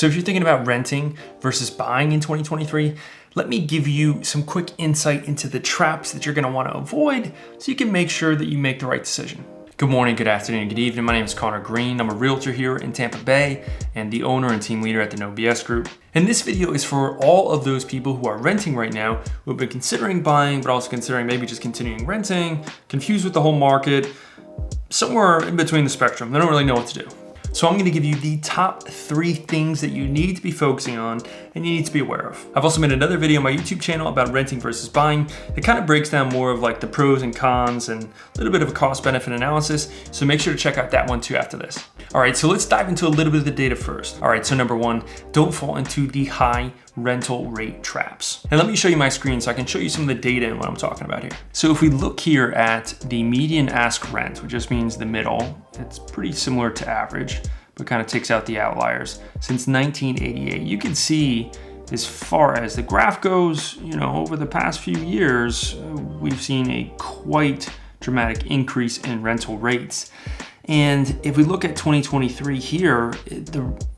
So if you're thinking about renting versus buying in 2023, let me give you some quick insight into the traps that you're gonna wanna avoid so you can make sure that you make the right decision. Good morning, good afternoon, good evening. My name is Conor Green. I'm a realtor here in Tampa Bay and the owner and team leader at the No BS Group. And this video is for all of those people who are renting right now, who have been considering buying, but also considering maybe just continuing renting, confused with the whole market, somewhere in between the spectrum. They don't really know what to do. So I'm gonna give you the top 3 things that you need to be focusing on and you need to be aware of. I've also made another video on my YouTube channel about renting versus buying. It kind of breaks down more of like the pros and cons and a little bit of a cost benefit analysis. So make sure to check out that one too after this. All right, so let's dive into a little bit of the data first. All right, so number 1, don't fall into the high rental rate traps. And let me show you my screen so I can show you some of the data and what I'm talking about here. So if we look here at the median ask rent, which just means the middle, it's pretty similar to average, but kind of takes out the outliers. Since 1988, you can see as far as the graph goes, over the past few years, we've seen a quite dramatic increase in rental rates. And if we look at 2023 here,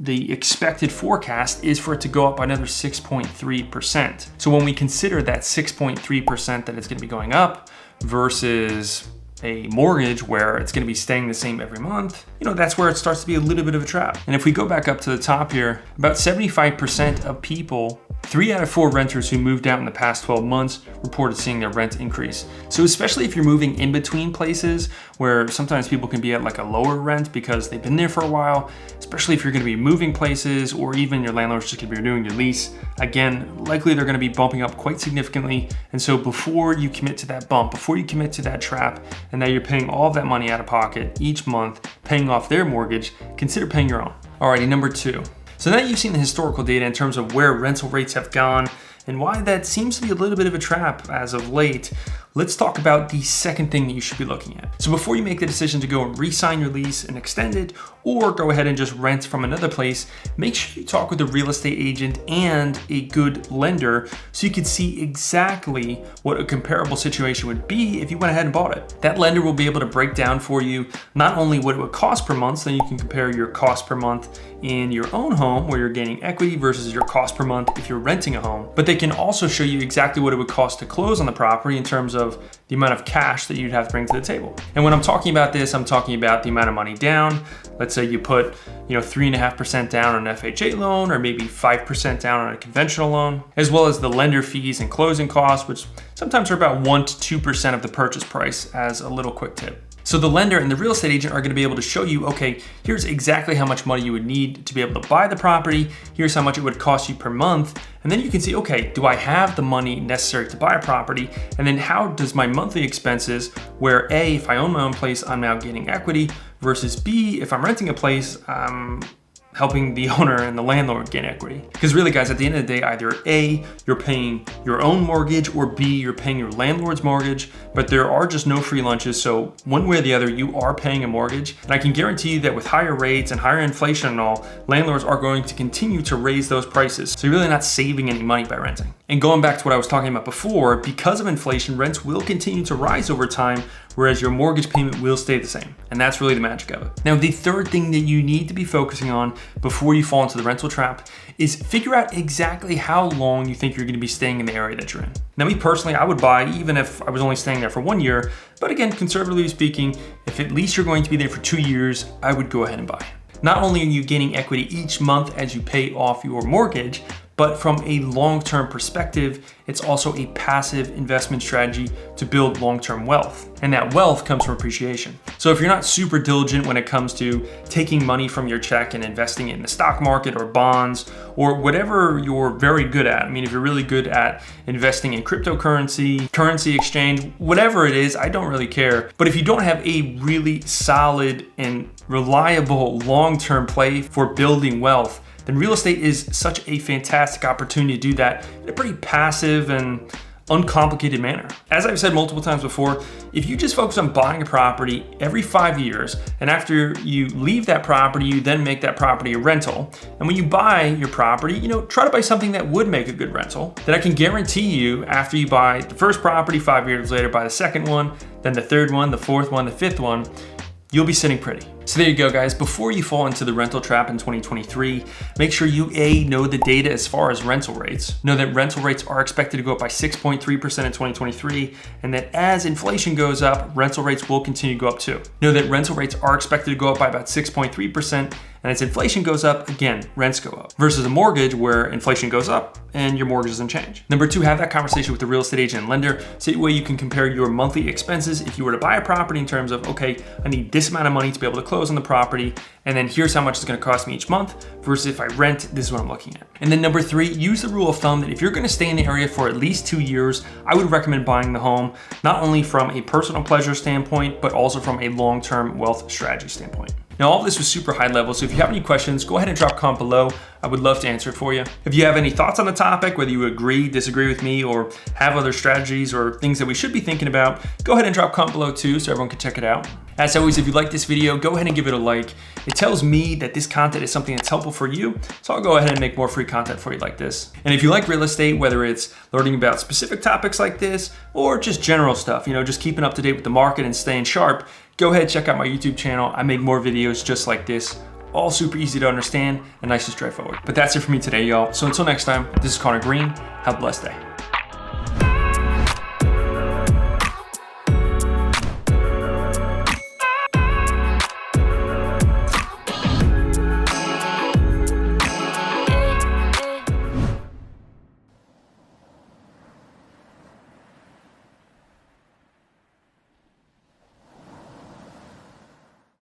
the expected forecast is for it to go up by another 6.3%. So when we consider that 6.3% that it's gonna be going up versus a mortgage where it's gonna be staying the same every month, that's where it starts to be a little bit of a trap. And if we go back up to the top here, about 75% of people, 3 out of 4 renters who moved out in the past 12 months reported seeing their rent increase. So especially if you're moving in between places where sometimes people can be at like a lower rent because they've been there for a while, especially if you're gonna be moving places or even your landlord's just gonna be renewing your lease, again, likely they're gonna be bumping up quite significantly. And so before you commit to that bump, before you commit to that trap, and now you're paying all of that money out of pocket each month, paying off their mortgage, consider paying your own. Alrighty, number 2. So now you've seen the historical data in terms of where rental rates have gone and why that seems to be a little bit of a trap as of late. Let's talk about the second thing that you should be looking at. So before you make the decision to go and re-sign your lease and extend it, or go ahead and just rent from another place, make sure you talk with a real estate agent and a good lender so you can see exactly what a comparable situation would be if you went ahead and bought it. That lender will be able to break down for you not only what it would cost per month, so you can compare your cost per month in your own home where you're gaining equity versus your cost per month if you're renting a home, but they can also show you exactly what it would cost to close on the property in terms of the amount of cash that you'd have to bring to the table. And when I'm talking about this, I'm talking about the amount of money down. Let's say you put 3.5% down on an FHA loan or maybe 5% down on a conventional loan, as well as the lender fees and closing costs, which sometimes are about 1 to 2% of the purchase price as a little quick tip. So the lender and the real estate agent are gonna be able to show you, okay, here's exactly how much money you would need to be able to buy the property. Here's how much it would cost you per month. And then you can see, okay, do I have the money necessary to buy a property? And then how does my monthly expenses, where A, if I own my own place, I'm now gaining equity, versus B, if I'm renting a place, helping the owner and the landlord gain equity. Because really guys, at the end of the day, either A, you're paying your own mortgage, or B, you're paying your landlord's mortgage, but there are just no free lunches. So one way or the other, you are paying a mortgage. And I can guarantee you that with higher rates and higher inflation and all, landlords are going to continue to raise those prices. So you're really not saving any money by renting. And going back to what I was talking about before, because of inflation, rents will continue to rise over time, whereas your mortgage payment will stay the same. And that's really the magic of it. Now, the third thing that you need to be focusing on before you fall into the rental trap is figure out exactly how long you think you're gonna be staying in the area that you're in. Now, me personally, I would buy even if I was only staying there for 1 year, but again, conservatively speaking, if at least you're going to be there for 2 years, I would go ahead and buy. Not only are you gaining equity each month as you pay off your mortgage, but from a long-term perspective, it's also a passive investment strategy to build long-term wealth. And that wealth comes from appreciation. So if you're not super diligent when it comes to taking money from your check and investing it in the stock market or bonds or whatever you're very good at, I mean, if you're really good at investing in cryptocurrency, currency exchange, whatever it is, I don't really care. But if you don't have a really solid and reliable long-term play for building wealth, then real estate is such a fantastic opportunity to do that in a pretty passive and uncomplicated manner. As I've said multiple times before, if you just focus on buying a property every 5 years, and after you leave that property, you then make that property a rental. And when you buy your property, try to buy something that would make a good rental. Then I can guarantee you, after you buy the first property, 5 years later, buy the second one, then the third one, the fourth one, the fifth one, you'll be sitting pretty. So there you go, guys. Before you fall into the rental trap in 2023, make sure you know the data as far as rental rates. Know that rental rates are expected to go up by 6.3% in 2023, and that as inflation goes up, rental rates will continue to go up too. Know that rental rates are expected to go up by about 6.3%, and as inflation goes up, again, rents go up. Versus a mortgage where inflation goes up and your mortgage doesn't change. Number two, have that conversation with the real estate agent and lender so that way you can compare your monthly expenses if you were to buy a property in terms of, okay, I need this amount of money to be able to close on the property, and then here's how much it's gonna cost me each month, versus if I rent, this is what I'm looking at. And then number three, use the rule of thumb that if you're gonna stay in the area for at least 2 years, I would recommend buying the home, not only from a personal pleasure standpoint, but also from a long-term wealth strategy standpoint. Now, all of this was super high level, so if you have any questions, go ahead and drop a comment below. I would love to answer it for you. If you have any thoughts on the topic, whether you agree, disagree with me, or have other strategies or things that we should be thinking about, go ahead and drop a comment below too so everyone can check it out. As always, if you like this video, go ahead and give it a like. It tells me that this content is something that's helpful for you, so I'll go ahead and make more free content for you like this. And if you like real estate, whether it's learning about specific topics like this or just general stuff, just keeping up to date with the market and staying sharp, go ahead and check out my YouTube channel. I make more videos just like this, all super easy to understand and nice and straightforward. But that's it for me today, y'all. So until next time, this is Conor Green. Have a blessed day.